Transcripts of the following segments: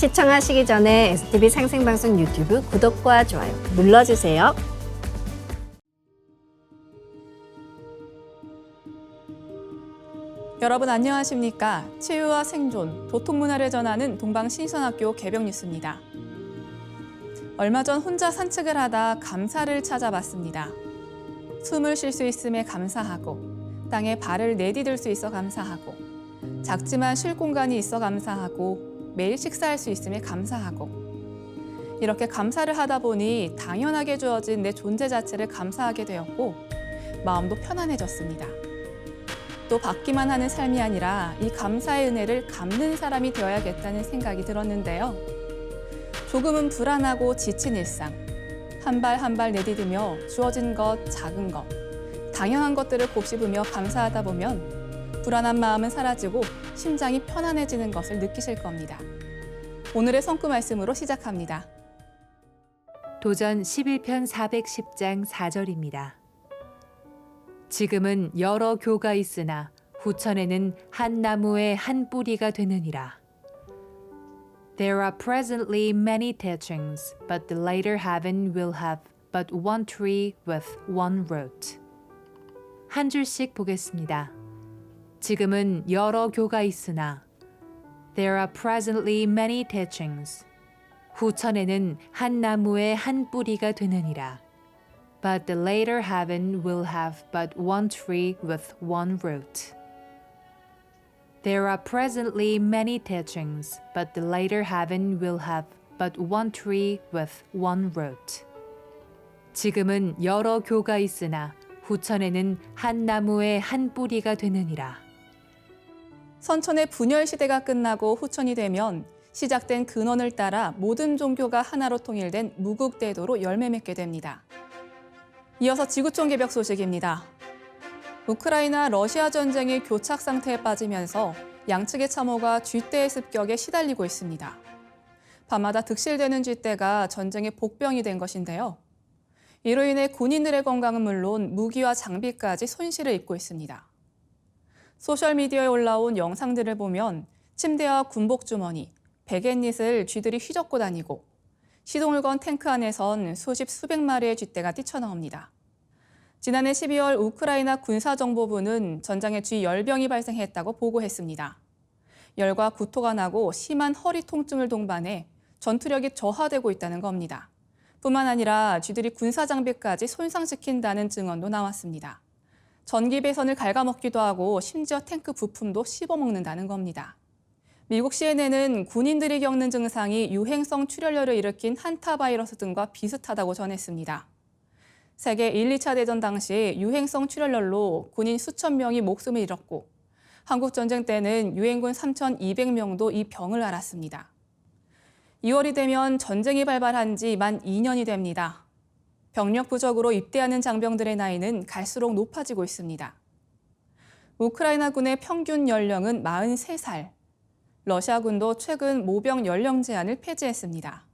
시청하시기 전에 STV 생생방송 유튜브 구독과 좋아요 눌러주세요. 여러분 안녕하십니까? 치유와 생존, 도통문화를 전하는 동방신선학교 개병 뉴스입니다. 얼마 전 혼자 산책을 하다 감사를 찾아봤습니다. 숨을 쉴 수 있음에 감사하고, 땅에 발을 내디딜 수 있어 감사하고, 작지만 쉴 공간이 있어 감사하고, 매일 식사할 수 있음에 감사하고, 이렇게 감사를 하다 보니 당연하게 주어진 내 존재 자체를 감사하게 되었고, 마음도 편안해졌습니다. 또 받기만 하는 삶이 아니라 이 감사의 은혜를 갚는 사람이 되어야겠다는 생각이 들었는데요. 조금은 불안하고 지친 일상, 한 발 한 발 내디디며 주어진 것, 작은 것, 당연한 것들을 곱씹으며 감사하다 보면 불안한 마음은 사라지고 심장이 편안해지는 것을 느끼실 겁니다. 오늘의 성구 말씀으로 시작합니다. 도전 11편 410장 4절입니다. 지금은 여러 교가 있으나 후천에는 한 나무의 한 뿌리가 되느니라. There are presently many teachings, but the later heaven will have but one tree with one root. 한 줄씩 보겠습니다. 지금은 여러 교가 있으나 There are presently many teachings. 후천에는 한 나무의 한 뿌리가 되느니라. But the later heaven will have but one tree with one root. There are presently many teachings, but the later heaven will have but one tree with one root. 지금은 여러 교가 있으나 후천에는 한 나무의 한 뿌리가 되느니라. 선천의 분열 시대가 끝나고 후천이 되면 시작된 근원을 따라 모든 종교가 하나로 통일된 무국대도로 열매 맺게 됩니다. 이어서 지구촌 개벽 소식입니다. 우크라이나 러시아 전쟁이 교착 상태에 빠지면서 양측의 참호가 쥐떼의 습격에 시달리고 있습니다. 밤마다 득실되는 쥐떼가 전쟁의 복병이 된 것인데요. 이로 인해 군인들의 건강은 물론 무기와 장비까지 손실을 입고 있습니다. 소셜미디어에 올라온 영상들을 보면 침대와 군복 주머니, 베갯닛을 쥐들이 휘젓고 다니고 시동을 건 탱크 안에선 수십 수백 마리의 쥐떼가 뛰쳐나옵니다. 지난해 12월 우크라이나 군사정보부는 전장에 쥐 열병이 발생했다고 보고했습니다. 열과 구토가 나고 심한 허리 통증을 동반해 전투력이 저하되고 있다는 겁니다. 뿐만 아니라 쥐들이 군사 장비까지 손상시킨다는 증언도 나왔습니다. 전기 배선을 갉아먹기도 하고 심지어 탱크 부품도 씹어먹는다는 겁니다. 미국 CNN은 군인들이 겪는 증상이 유행성 출혈열을 일으킨 한타 바이러스 등과 비슷하다고 전했습니다. 세계 1, 2차 대전 당시 유행성 출혈열로 군인 수천 명이 목숨을 잃었고 한국 전쟁 때는 유엔군 3,200명도 이 병을 앓았습니다. 2월이 되면 전쟁이 발발한 지 만 2년이 됩니다. 병력 부족으로 입대하는 장병들의 나이는 갈수록 높아지고 있습니다. 우크라이나 군의 평균 연령은 43살. 러시아군도 최근 모병 연령 제한을 폐지했습니다.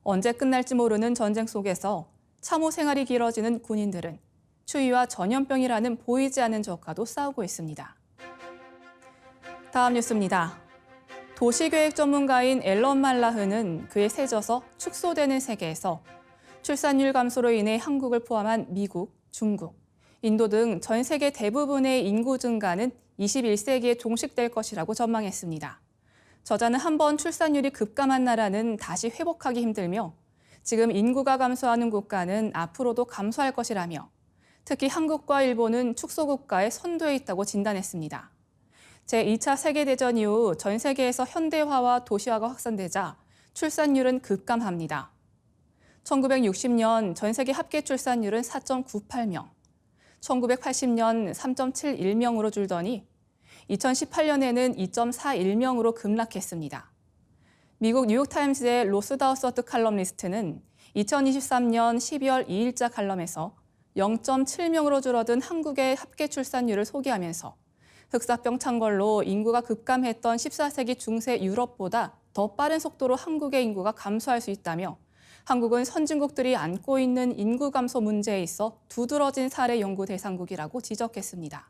언제 끝날지 모르는 전쟁 속에서 참호 생활이 길어지는 군인들은 추위와 전염병이라는 보이지 않는 적과도 싸우고 있습니다. 다음 뉴스입니다. 도시계획 전문가인 앨런 말라흐는 그의 새 저서 축소되는 세계에서 출산율 감소로 인해 한국을 포함한 미국, 중국, 인도 등 전 세계 대부분의 인구 증가는 21세기에 종식될 것이라고 전망했습니다. 저자는 한번 출산율이 급감한 나라는 다시 회복하기 힘들며 지금 인구가 감소하는 국가는 앞으로도 감소할 것이라며 특히 한국과 일본은 축소국가의 선두에 있다고 진단했습니다. 제2차 세계대전 이후 전 세계에서 현대화와 도시화가 확산되자 출산율은 급감합니다. 1960년 전 세계 합계 출산율은 4.98명, 1980년 3.71명으로 줄더니 2018년에는 2.41명으로 급락했습니다. 미국 뉴욕타임스의 로스다우서트 칼럼니스트는 2023년 12월 2일자 칼럼에서 0.7명으로 줄어든 한국의 합계 출산율을 소개하면서 흑사병 창궐로 인구가 급감했던 14세기 중세 유럽보다 더 빠른 속도로 한국의 인구가 감소할 수 있다며 한국은 선진국들이 안고 있는 인구 감소 문제에 있어 두드러진 사례 연구 대상국이라고 지적했습니다.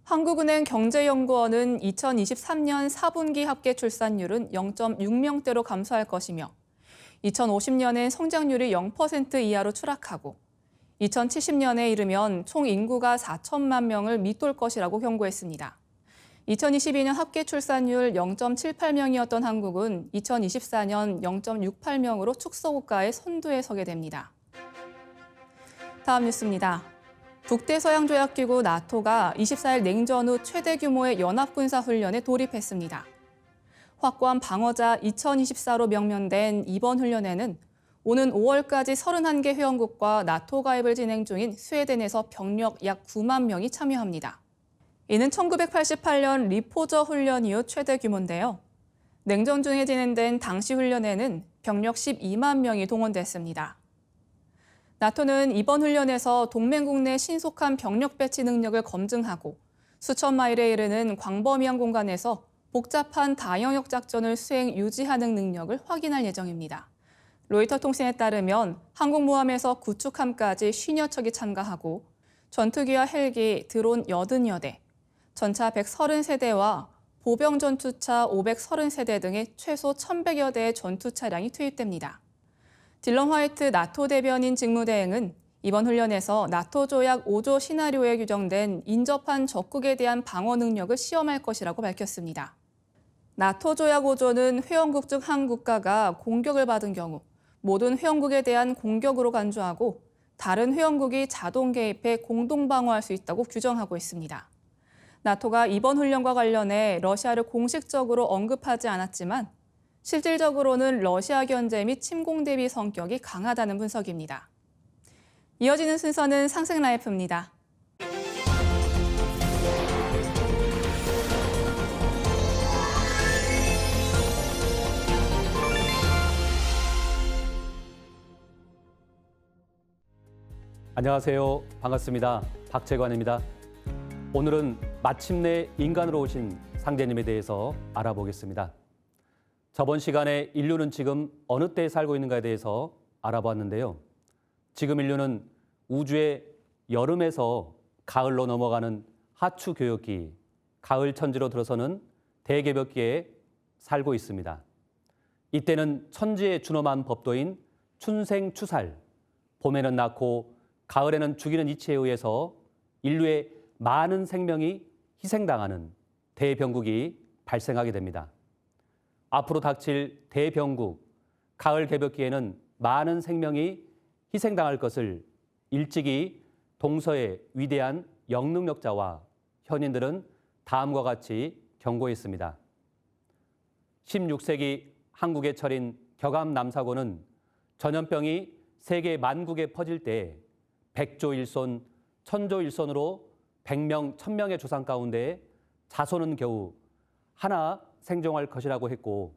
한국은행 경제연구원은 2023년 4분기 합계 출산율은 0.6명대로 감소할 것이며 2050년엔 성장률이 0% 이하로 추락하고 2070년에 이르면 총 인구가 4천만 명을 밑돌 것이라고 경고했습니다. 2022년 합계 출산율 0.78명이었던 한국은 2024년 0.68명으로 축소국가의 선두에 서게 됩니다. 다음 뉴스입니다. 북대서양조약기구 나토가 24일 냉전 후 최대 규모의 연합군사훈련에 돌입했습니다. 확고한 방어자 2024로 명명된 이번 훈련에는 오는 5월까지 31개 회원국과 나토 가입을 진행 중인 스웨덴에서 병력 약 9만 명이 참여합니다. 이는 1988년 리포저 훈련 이후 최대 규모인데요. 냉전 중에 진행된 당시 훈련에는 병력 12만 명이 동원됐습니다. 나토는 이번 훈련에서 동맹국 내 신속한 병력 배치 능력을 검증하고 수천 마일에 이르는 광범위한 공간에서 복잡한 다영역 작전을 수행 유지하는 능력을 확인할 예정입니다. 로이터 통신에 따르면 항공모함에서 구축함까지 50여 척이 참가하고 전투기와 헬기, 드론 80여 대, 전차 130세대와 보병 전투차 530세대 등의 최소 1,100여 대의 전투 차량이 투입됩니다. 딜런 화이트 나토 대변인 직무대행은 이번 훈련에서 나토 조약 5조 시나리오에 규정된 인접한 적국에 대한 방어 능력을 시험할 것이라고 밝혔습니다. 나토 조약 5조는 회원국 중 한 국가가 공격을 받은 경우 모든 회원국에 대한 공격으로 간주하고 다른 회원국이 자동 개입해 공동 방어할 수 있다고 규정하고 있습니다. 나토가 이번 훈련과 관련해 러시아를 공식적으로 언급하지 않았지만 실질적으로는 러시아 견제 및 침공 대비 성격이 강하다는 분석입니다. 이어지는 순서는 상생 라이프입니다. 안녕하세요. 반갑습니다. 박재관입니다. 오늘은 마침내 인간으로 오신 상제님에 대해서 알아보겠습니다. 저번 시간에 인류는 지금 어느 때에 살고 있는가에 대해서 알아봤는데요. 지금 인류는 우주의 여름에서 가을로 넘어가는 하추 교역기, 가을 천지로 들어서는 대개벽기에 살고 있습니다. 이때는 천지에 준엄한 법도인 춘생추살, 봄에는 낳고 가을에는 죽이는 이치에 의해서 인류의 많은 생명이 희생당하는 대병국이 발생하게 됩니다. 앞으로 닥칠 대병국, 가을 개벽기에는 많은 생명이 희생당할 것을 일찍이 동서의 위대한 영능력자와 현인들은 다음과 같이 경고했습니다. 16세기 한국의 철인 격암남사고는 전염병이 세계 만국에 퍼질 때 백조일손, 천조일손으로 100명, 1000명의 조상 가운데 자손은 겨우 하나 생존할 것이라고 했고,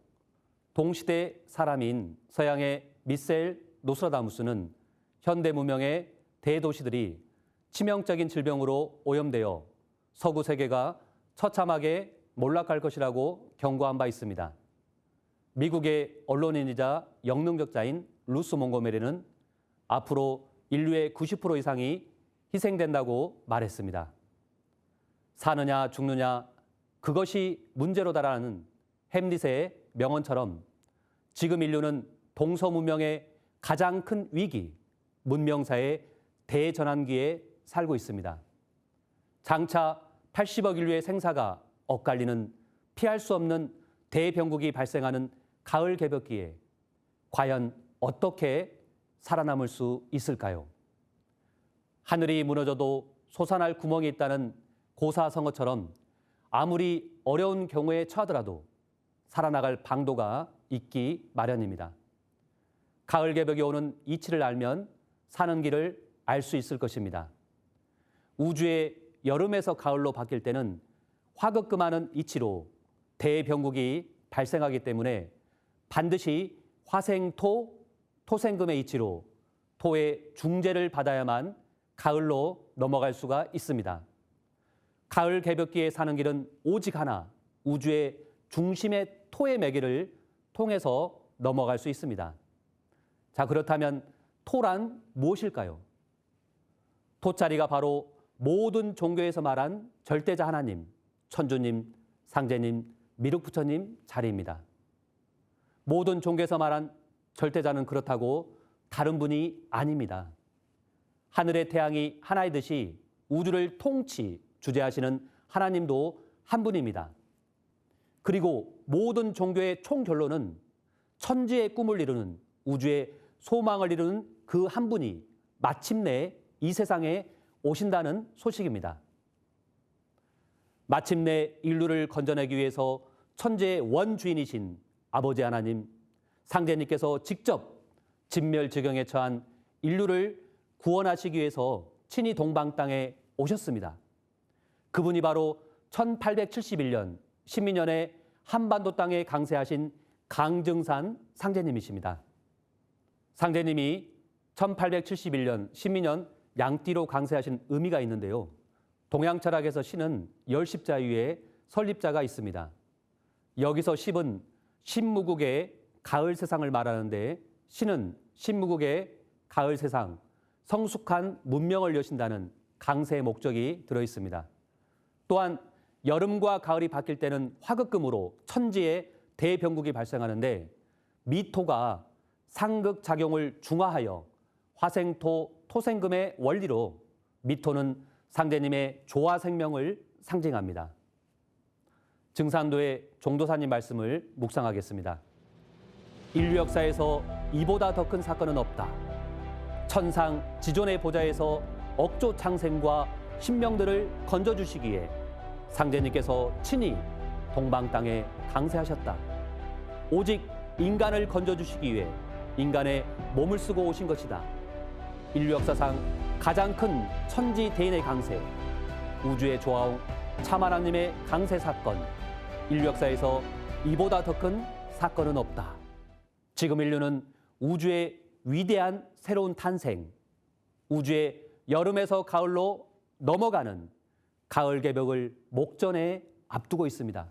동시대 사람인 서양의 미셀 노스트라다무스는 현대 문명의 대도시들이 치명적인 질병으로 오염되어 서구 세계가 처참하게 몰락할 것이라고 경고한 바 있습니다. 미국의 언론인이자 영능력자인 루스 몽고메리는 앞으로 인류의 90% 이상이 희생된다고 말했습니다. 사느냐 죽느냐 그것이 문제로다라는 햄릿의 명언처럼 지금 인류는 동서 문명의 가장 큰 위기, 문명사의 대전환기에 살고 있습니다. 장차 80억 인류의 생사가 엇갈리는 피할 수 없는 대병국이 발생하는 가을 개벽기에 과연 어떻게 살아남을 수 있을까요? 하늘이 무너져도 솟아날 구멍이 있다는 고사성어처럼 아무리 어려운 경우에 처하더라도 살아나갈 방도가 있기 마련입니다. 가을 개벽이 오는 이치를 알면 사는 길을 알 수 있을 것입니다. 우주의 여름에서 가을로 바뀔 때는 화급금하는 이치로 대병국이 발생하기 때문에 반드시 화생토, 토생금의 이치로 토의 중재를 받아야만 가을로 넘어갈 수가 있습니다. 가을 개벽기에 사는 길은 오직 하나, 우주의 중심의 토의 매개를 통해서 넘어갈 수 있습니다. 자, 그렇다면 토란 무엇일까요? 토자리가 바로 모든 종교에서 말한 절대자 하나님, 천주님, 상제님, 미륵부처님 자리입니다. 모든 종교에서 말한 절대자는 그렇다고 다른 분이 아닙니다. 하늘의 태양이 하나의 듯이 우주를 통치, 주재하시는 하나님도 한 분입니다. 그리고 모든 종교의 총결론은 천지의 꿈을 이루는, 우주의 소망을 이루는 그 한 분이 마침내 이 세상에 오신다는 소식입니다. 마침내 인류를 건져내기 위해서 천지의 원주인이신 아버지 하나님, 상제님께서 직접 진멸지경에 처한 인류를 구원하시기 위해서 친히 동방 땅에 오셨습니다. 그분이 바로 1871년 신민년에 한반도 땅에 강세하신 강증산 상제님이십니다. 상제님이 1871년 신민년 양띠로 강세하신 의미가 있는데요. 동양 철학에서 신은 열십자 위에 설립자가 있습니다. 여기서 십은 신무국의 가을 세상을 말하는데 신은 신무국의 가을 세상, 성숙한 문명을 여신다는 강세의 목적이 들어 있습니다. 또한 여름과 가을이 바뀔 때는 화극금으로 천지에 대병국이 발생하는데 미토가 상극작용을 중화하여 화생토, 토생금의 원리로 미토는 상제님의 조화생명을 상징합니다. 증산도의 종도사님 말씀을 묵상하겠습니다. 인류 역사에서 이보다 더 큰 사건은 없다. 천상 지존의 보좌에서 억조 창생과 신명들을 건져주시기에 상제님께서 친히 동방 땅에 강세하셨다. 오직 인간을 건져주시기 위해 인간의 몸을 쓰고 오신 것이다. 인류 역사상 가장 큰 천지 대인의 강세, 우주의 조화옹 참하나님의 강세 사건, 인류 역사에서 이보다 더 큰 사건은 없다. 지금 인류는 우주의 위대한 새로운 탄생, 우주의 여름에서 가을로 넘어가는 가을 개벽을 목전에 앞두고 있습니다.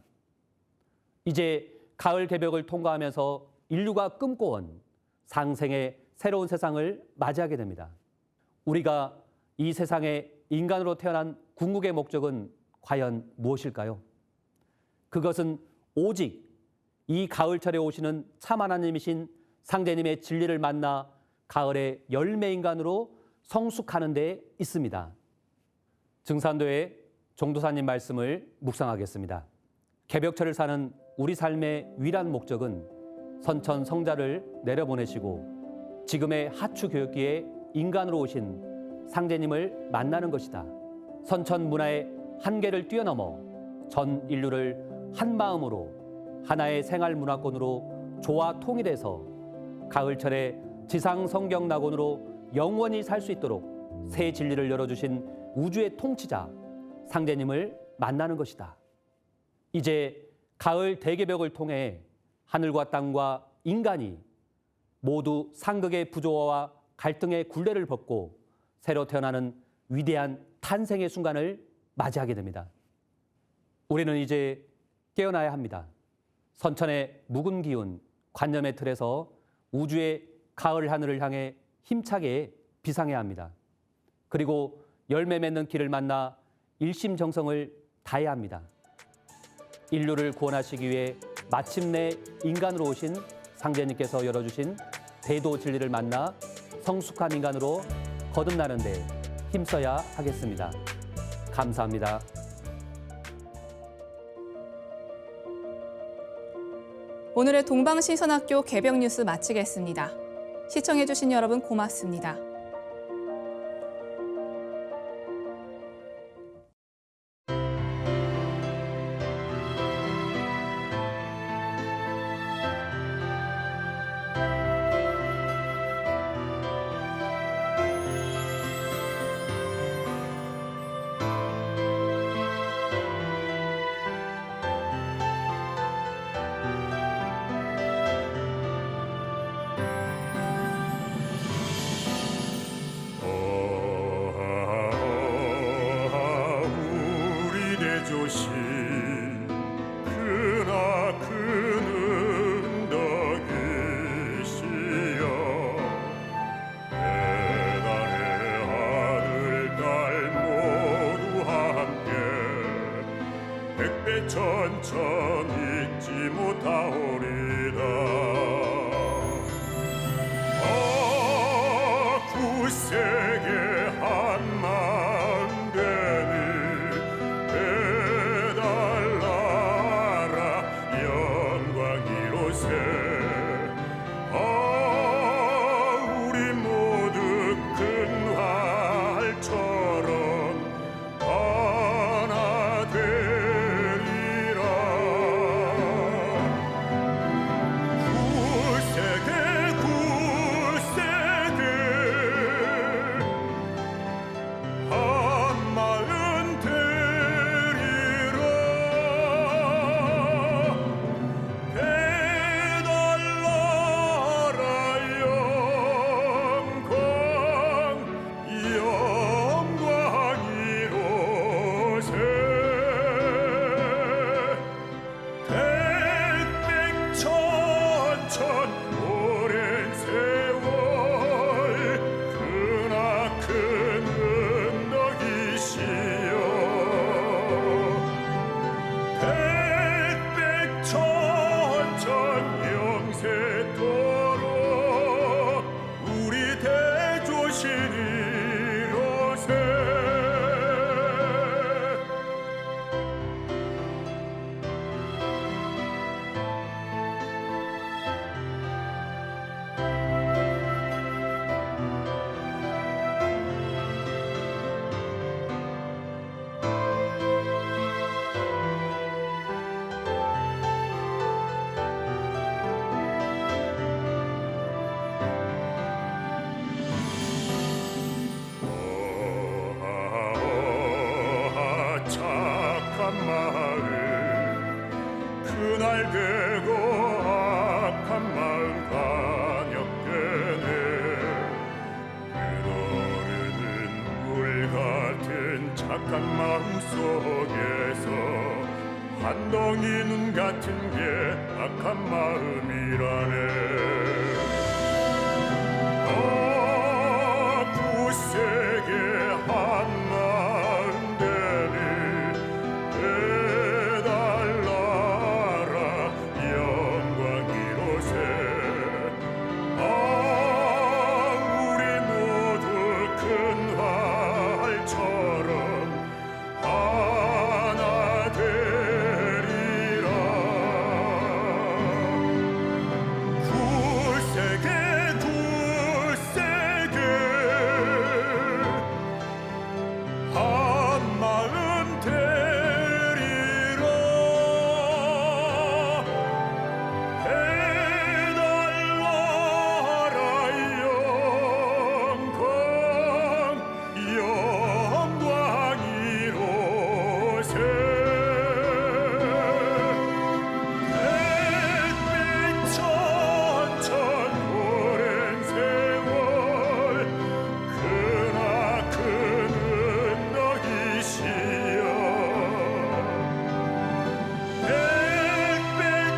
이제 가을 개벽을 통과하면서 인류가 꿈꿔온 상생의 새로운 세상을 맞이하게 됩니다. 우리가 이 세상에 인간으로 태어난 궁극의 목적은 과연 무엇일까요? 그것은 오직 이 가을철에 오시는 참 하나님이신 상제님의 진리를 만나 가을의 열매 인간으로 성숙하는 데 있습니다. 증산도의 종도사님 말씀을 묵상하겠습니다. 개벽철을 사는 우리 삶의 위란 목적은 선천 성자를 내려보내시고 지금의 하추 교육기에 인간으로 오신 상제님을 만나는 것이다. 선천 문화의 한계를 뛰어넘어 전 인류를 한 마음으로 하나의 생활 문화권으로 조화 통일해서 가을철에 지상 성경 낙원으로 영원히 살 수 있도록 새 진리를 열어주신 우주의 통치자 상제님을 만나는 것이다. 이제 가을 대개벽을 통해 하늘과 땅과 인간이 모두 상극의 부조화와 갈등의 굴레를 벗고 새로 태어나는 위대한 탄생의 순간을 맞이하게 됩니다. 우리는 이제 깨어나야 합니다. 선천의 묵은 기운, 관념의 틀에서 우주의 가을 하늘을 향해 힘차게 비상해야 합니다. 그리고 열매 맺는 길을 만나 일심정성을 다해야 합니다. 인류를 구원하시기 위해 마침내 인간으로 오신 상제님께서 열어주신 대도 진리를 만나 성숙한 인간으로 거듭나는 데 힘써야 하겠습니다. 감사합니다. 오늘의 동방신선학교 개벽 뉴스 마치겠습니다. 시청해주신 여러분 고맙습니다. 천천 잊지 못하오리다. 굳세게 한 마음 되니 배달나라 영광이로세. 우리 모두 큰 활처럼 하나 되리라. 굳세게 한 마음 되리라. 배달나라 영광이로세. 백백천천 오랜 세월 크나큰 은덕이시여. 백백천천 영세토록 우리 대조신이로세. 착한 마음 그날 되고 악한 마음 반역되네. 흐르는 물 같은 착한 마음 속에서 한 덩이 눈 같은 게 악한 마음이라네. 굳세게 한 마음 되니 배달나라 영광이로세. 우리 모두 큰 활처럼 하나 되리라. 굳세게 한 마음 되리라. 배달나라 영광이로세. 백백천천 오랜 세월 크나큰 은덕이시여.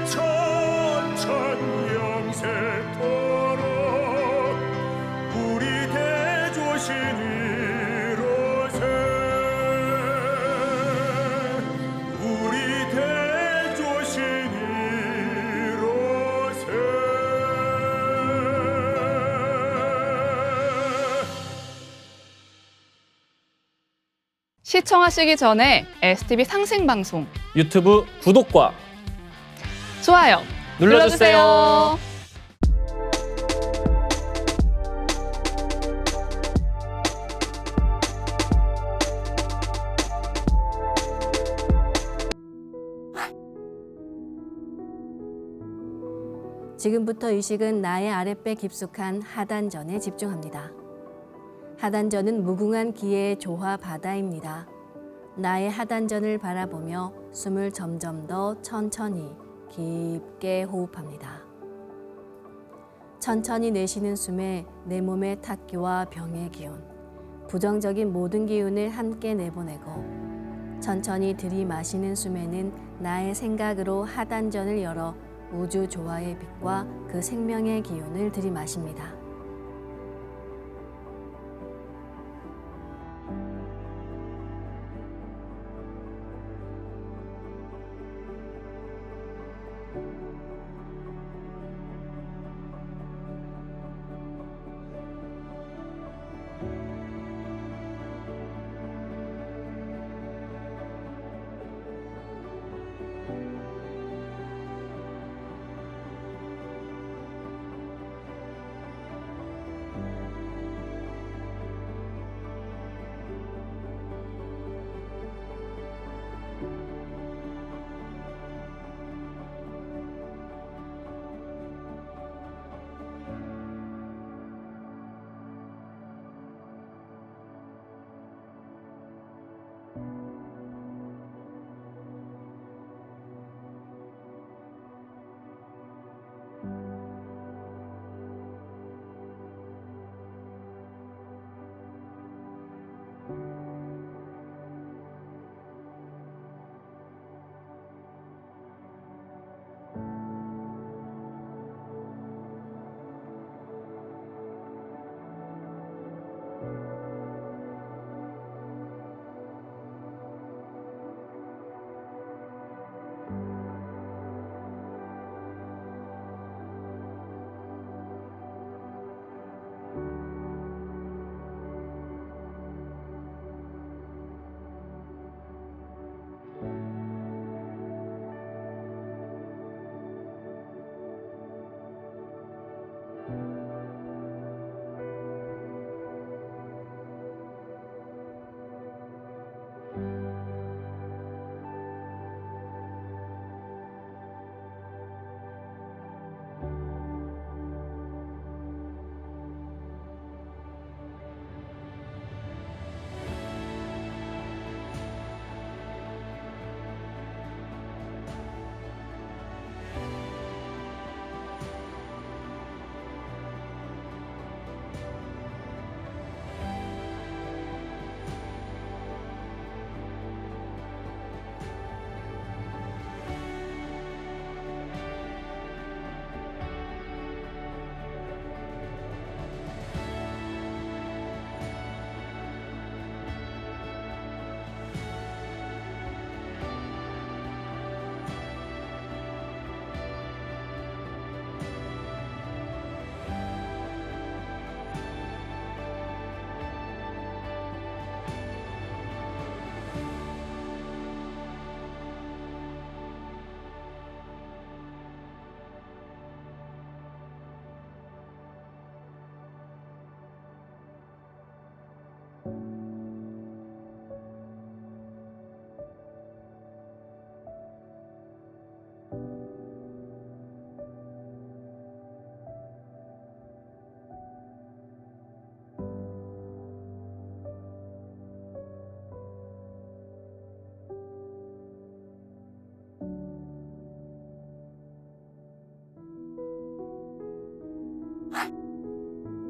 백백천천 영세토록 우리 대조신이로세. 우리 대조신이로세. 시청하시기 전에 STV 상생방송 유튜브 구독과 좋아요 눌러주세요. 지금부터 의식은 나의 아랫배 깊숙한 하단전에 집중합니다. 하단전은 무궁한 기의 조화 바다입니다. 나의 하단전을 바라보며 숨을 점점 더 천천히 깊게 호흡합니다. 천천히 내쉬는 숨에 내 몸의 탁기와 병의 기운, 부정적인 모든 기운을 함께 내보내고 천천히 들이마시는 숨에는 나의 생각으로 하단전을 열어 우주 조화의 빛과 그 생명의 기운을 들이마십니다.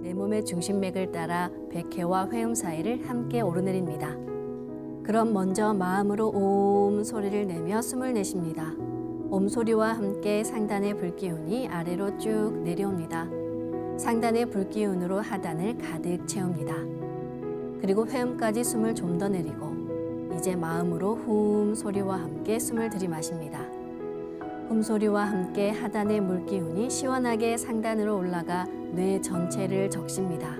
내 몸의 중심맥을 따라 백회와 회음 사이를 함께 오르내립니다. 그럼 먼저 마음으로 옴 소리를 내며 숨을 내쉽니다. 옴 소리와 함께 상단의 불기운이 아래로 쭉 내려옵니다. 상단의 불기운으로 하단을 가득 채웁니다. 그리고 회음까지 숨을 좀 더 내리고 이제 마음으로 훔 소리와 함께 숨을 들이마십니다. 훔 소리와 함께 하단의 물기운이 시원하게 상단으로 올라가 뇌 전체를 적십니다.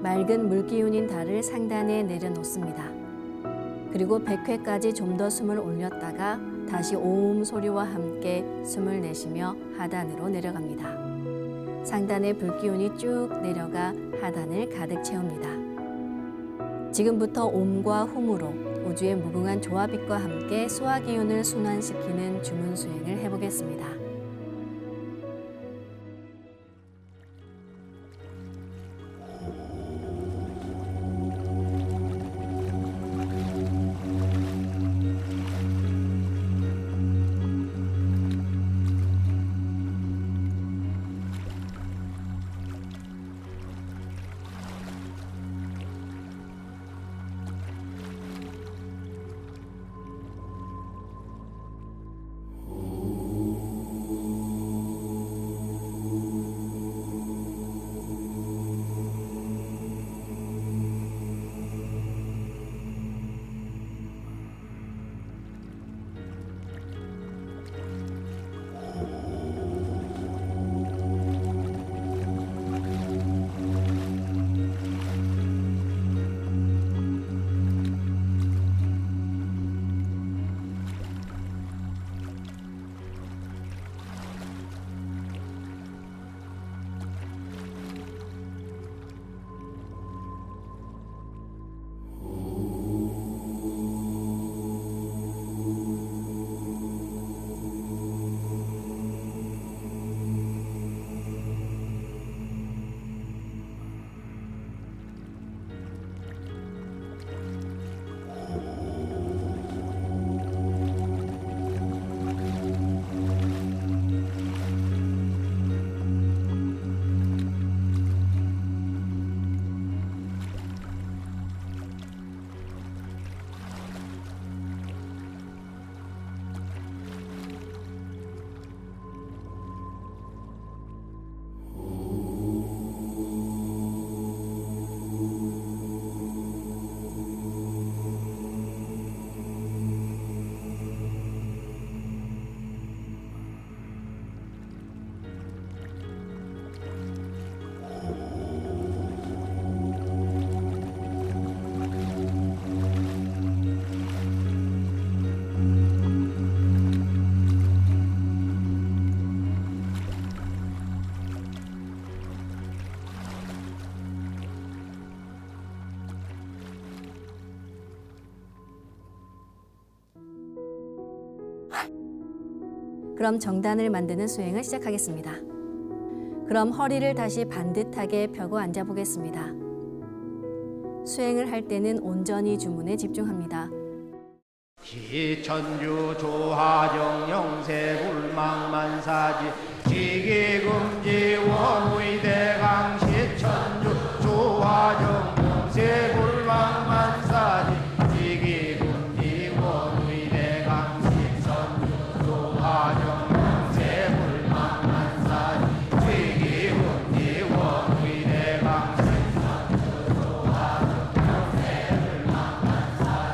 맑은 물기운인 달을 상단에 내려놓습니다. 그리고 백회까지 좀 더 숨을 올렸다가 다시 옴 소리와 함께 숨을 내쉬며 하단으로 내려갑니다. 상단의 불기운이 쭉 내려가 하단을 가득 채웁니다. 지금부터 옴과 훔으로 우주의 무궁한 조화빛과 함께 수화 기운을 순환시키는 주문 수행을 해보겠습니다. 그럼 정단을 만드는 수행을 시작하겠습니다. 그럼 허리를 다시 반듯하게 펴고 앉아 보겠습니다. 수행을 할 때는 온전히 주문에 집중합니다. 기천주 조하정 영세불망만사지 지기금지 원의대강 시천주 조하정 영세불망만사지 지기금지 원의대강 시천주 조하정 영세불망만사지 지기금지 원의대강 시천주 조하정 영세불망만사지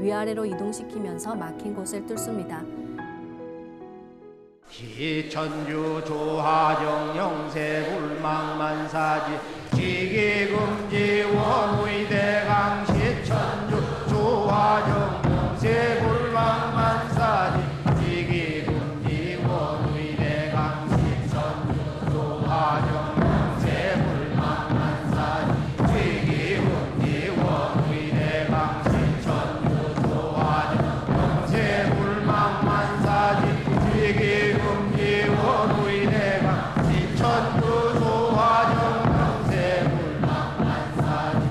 위아래로 이동시키면서 막힌 곳을 뚫습니다. 시천주 조하정 영세 불망만사지 지기금지 원의대강 시천주 조하정 영세 불망만사지 지기금지 원의대강 시천주 조하정 영세 불망만사지 지기금지 원의대강 시천주 조하정 영세 불망만사지 지기금지 원의대강 시천주 조하정 영세 불망만사지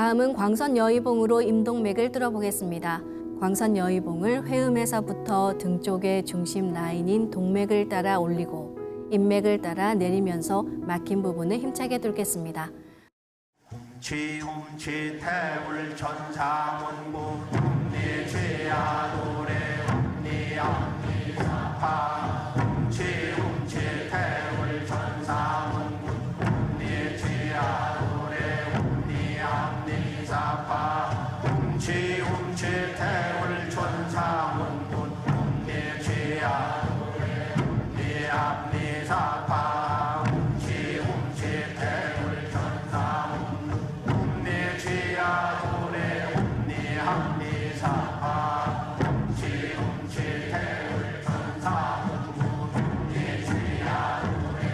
다음은 광선 여의봉으로 임동맥을 뚫어보겠습니다. 광선 여의봉을 회음에서부터 등 쪽의 중심 라인인 동맥을 따라 올리고 인맥을 따라 내리면서 막힌 부분을 힘차게 뚫겠습니다. 지움치 태울 천사문구 ум니죄야 노래 ум니암니사파 지움치 태울 천사문구 ум니죄야 노래 ум니암니사파 지움치 태울 천사문구 ум니죄야 노래 ум니암니사파 지움치 태울 천사문구 ум니죄야 노래 ум니암니사파 지움치 태울 천사문구 ум니죄야 노래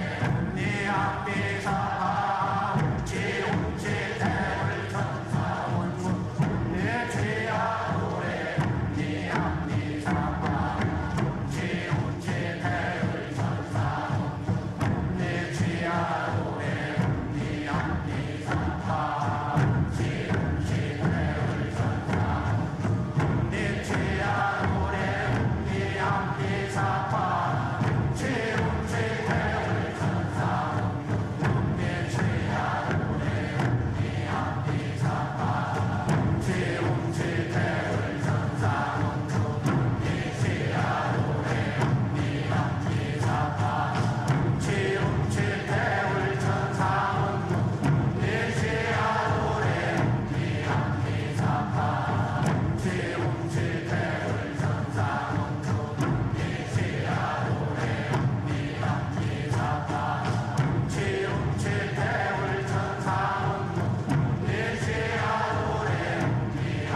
ум니암니사파 지움치 태울 천사문구 ум니죄야 노래 ум니암니사파 지움치 태울 천사문구 ум니죄야 노래 ум니암니사파 지움치 태울 천사문구 ум니죄야 노래 ум니암니사파 지움치 태울 천사문구 ум니죄야 노래 ум니암니사파 지움치 태울 천사문구 ум니죄야 노래 ум니암니사파 지움치 태울 천사문구 ум니죄야 노래 ум니암니사파 지움치 태울 천사문구 ум니죄야 노래 ум니암니사파 지움치 태울 천사문구 ум니죄야 노래 ум니암니사파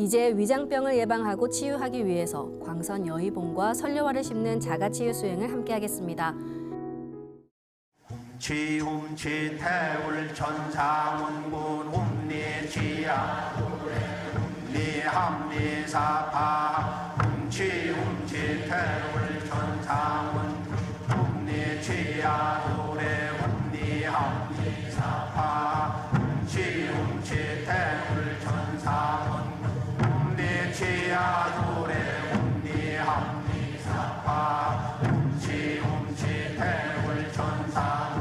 이제 위장병을 예방하고 치유하기 위해서 광선 여의봉과 설료화를 씹는 자가치유 수행을 함께하겠습니다. 훔치 태울 천상운군 훔리치야 훔리합리사파 훔치 태울 천상운 훔리치야 노래 훔리합리사파 훔치 태울 천상운 훔리치야 노래 훔리합리사파 훔치 태울 천상운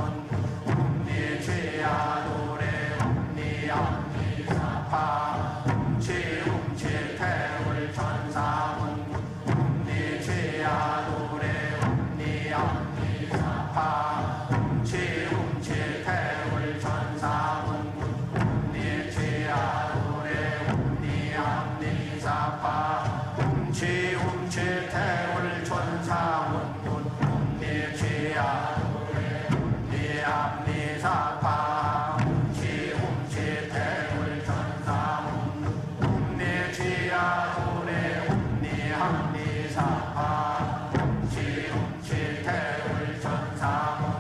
훔리치야 노래 훔리합리사파 훔치 태울 천상운 훔리치야 노래 훔리합리사파 훔치 태울 천상운 훔리치야 노래 훔리합리사파 훔치 태울 천상운 훔리치야 훔리합리사파 훔치 태울 천상운 훔리치야 노래 훔리합리사파 훔치 태울 천상운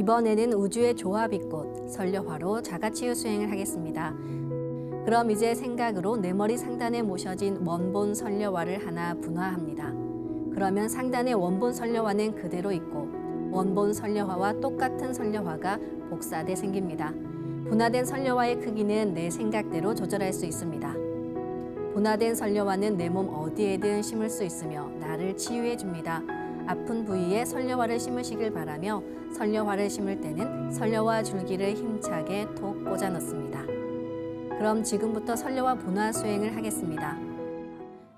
이번에는 우주의 조합이꽃 설려화로 자가치유 수행을 하겠습니다. 그럼 이제 생각으로 내 머리 상단에 모셔진 원본 설려화를 하나 분화합니다. 그러면 상단의 원본 설려화는 그대로 있고 원본 설려화와 똑같은 설려화가 복사돼 생깁니다. 분화된 설려화의 크기는 내 생각대로 조절할 수 있습니다. 분화된 설려화는 내 몸 어디에든 심을 수 있으며 나를 치유해 줍니다. 아픈 부위에 설려화를 심으시길 바라며 설려화를 심을 때는 설려화 줄기를 힘차게 톡 꽂아 넣습니다. 그럼 지금부터 설려화 분화 수행을 하겠습니다.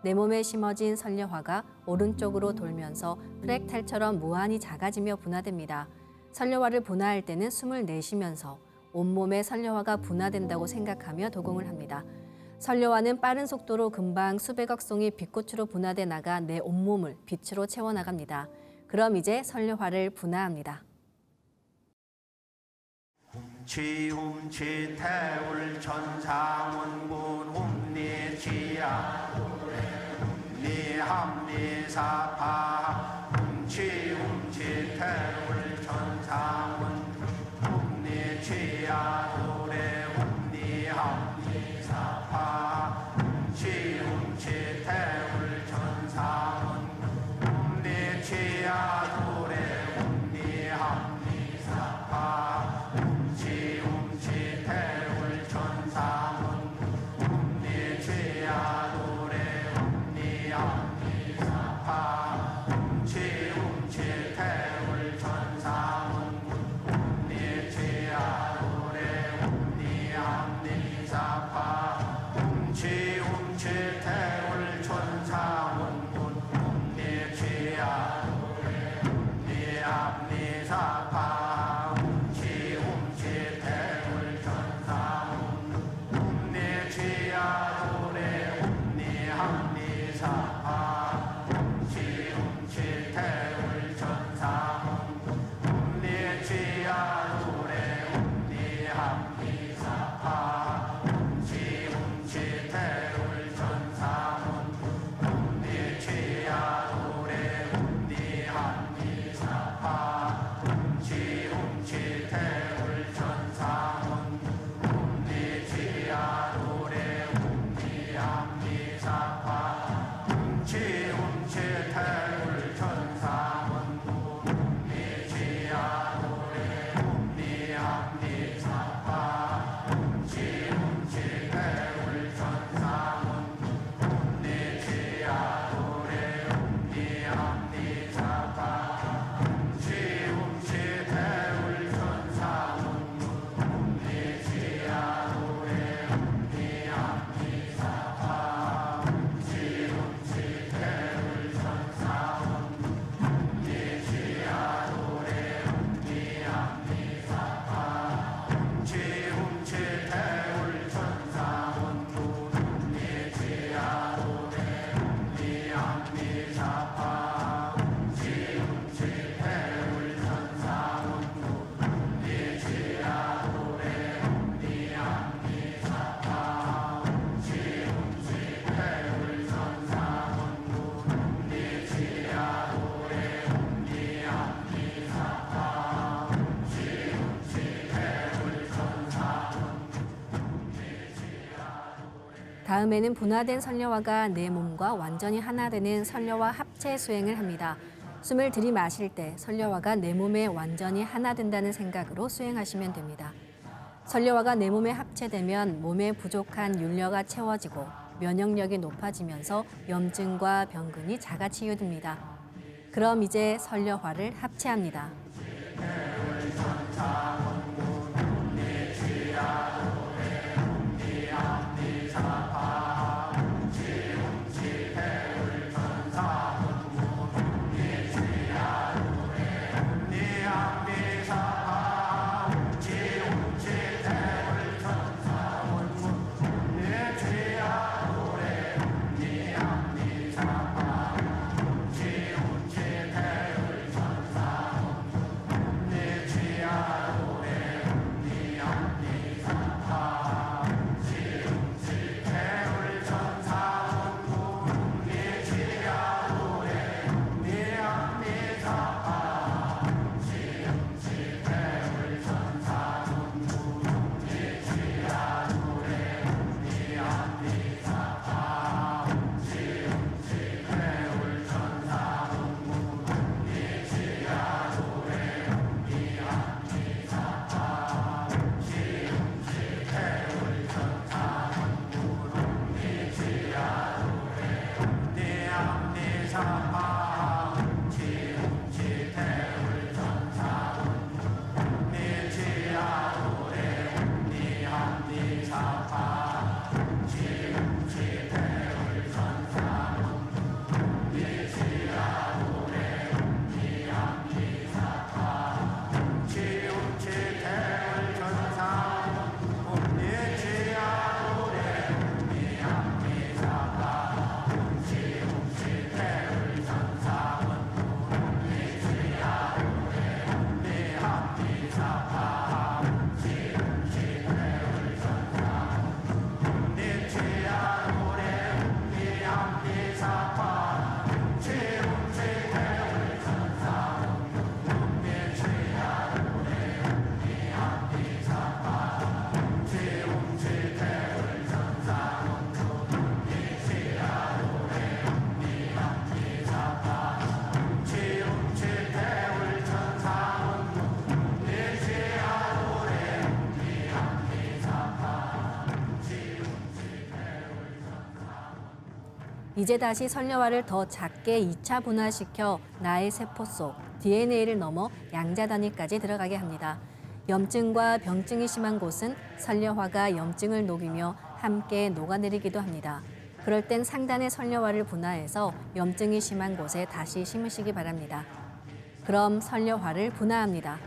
내 몸에 심어진 설려화가 오른쪽으로 돌면서 프랙탈처럼 무한히 작아지며 분화됩니다. 설려화를 분화할 때는 숨을 내쉬면서 온몸에 설려화가 분화된다고 생각하며 도공을 합니다. 설려화는 빠른 속도로 금방 수백억 송이 빛꽃으로 분화돼 나가 내 온몸을 빛으로 채워나갑니다. 그럼 이제 설려화를 분화합니다. 훔치 태울 천상원군 훔니지야 훔니합니사파 훔치 태울 천상원 훔니지야 도래 훔니합니사파 훔치 태울 천상원 훔니지야 도래 훔니합니사파 태울 천상원 훔니지야 도래 훔니합니사파 훔치 태울 천상원 훔니지야 도래 훔니합니사파 훔치 태울 천상원 훔니지야 도래 훔니합니사파 다음에는 분화된 설려화가 내 몸과 완전히 하나 되는 설려화 합체 수행을 합니다. 숨을 들이마실 때 설려화가 내 몸에 완전히 하나 된다는 생각으로 수행하시면 됩니다. 설려화가 내 몸에 합체되면 몸에 부족한 윤려가 채워지고 면역력이 높아지면서 염증과 병근이 자가치유됩니다. 그럼 이제 설려화를 합체합니다. 이제 다시 선녀화를 더 작게 2차 분화시켜 나의 세포 속 DNA를 넘어 양자 단위까지 들어가게 합니다. 염증과 병증이 심한 곳은 선녀화가 염증을 녹이며 함께 녹아내리기도 합니다. 그럴 땐 상단의 선녀화를 분화해서 염증이 심한 곳에 다시 심으시기 바랍니다. 그럼 선녀화를 분화합니다.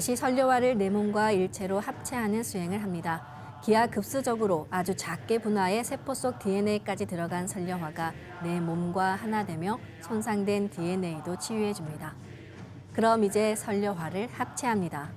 다시 선녀화를 내 몸과 일체로 합체하는 수행을 합니다. 기하급수적으로 아주 작게 분화해 세포 속 DNA까지 들어간 선녀화가 내 몸과 하나 되며 손상된 DNA도 치유해 줍니다. 그럼 이제 선녀화를 합체합니다.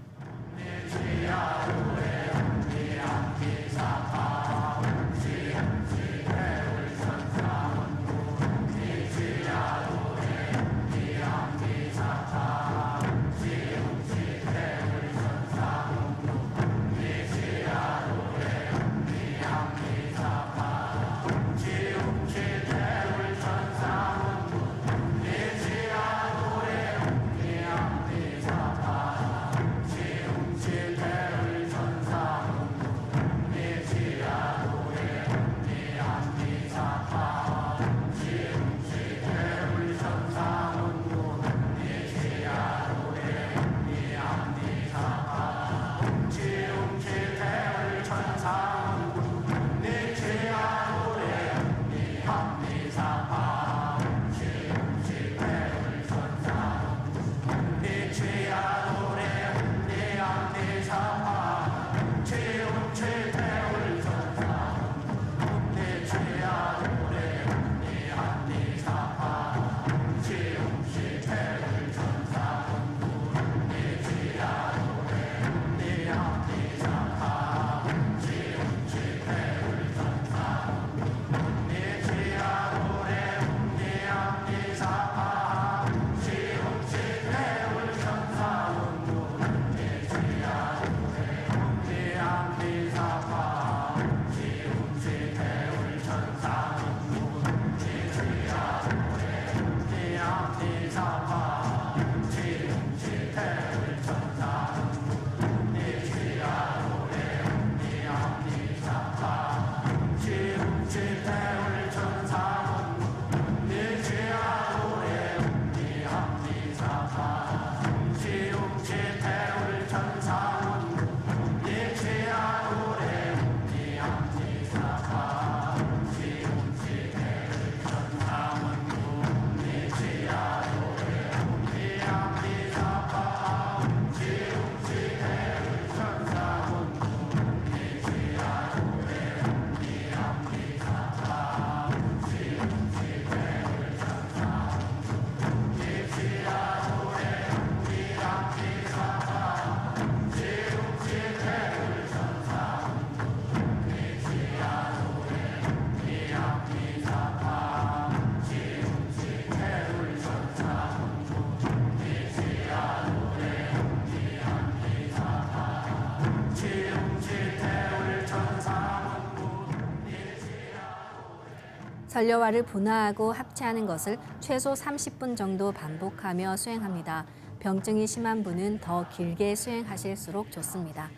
설려화를 분화하고 합체하는 것을 최소 30분 정도 반복하며 수행합니다. 병증이 심한 분은 더 길게 수행하실수록 좋습니다.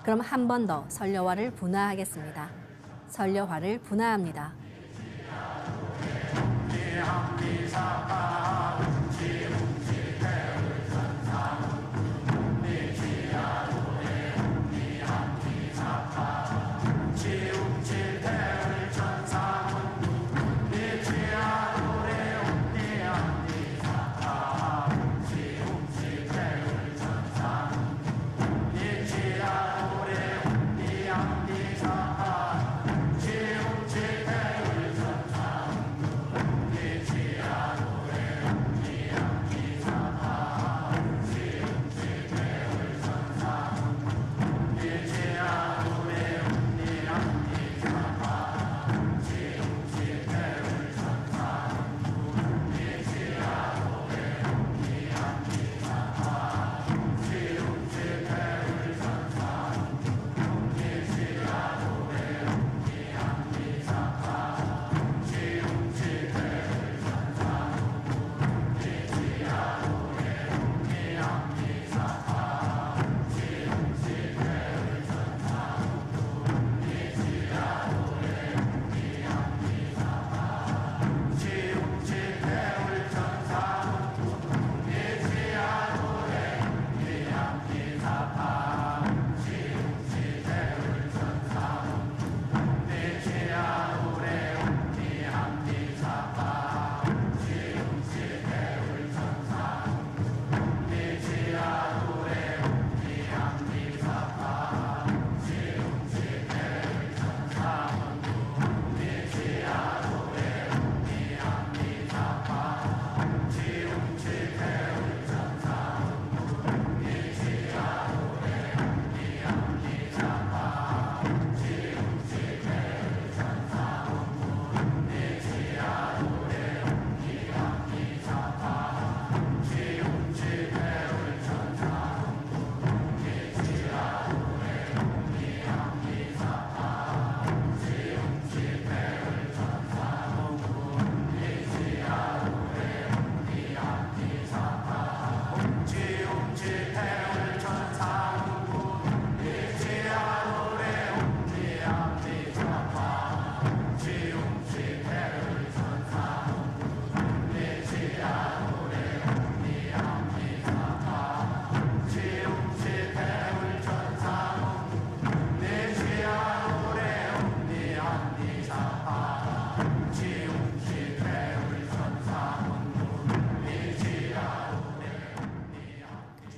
그럼 한 번 더 설려화를 분화하겠습니다. 설려화를 분화합니다.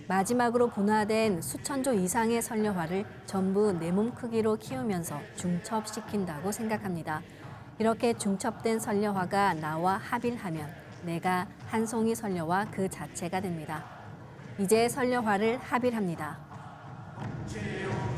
마지막으로 분화된 수천 조 이상의 설려화를 전부 내 몸 크기로 키우면서 중첩시킨다고 생각합니다. 이렇게 중첩된 설려화가 나와 합일하면 내가 한 송이 설려화 그 자체가 됩니다. 이제 설려화를 합일합니다. 지웅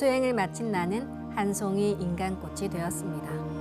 수행을 마친 나는 한 송이 인간꽃이 되었습니다.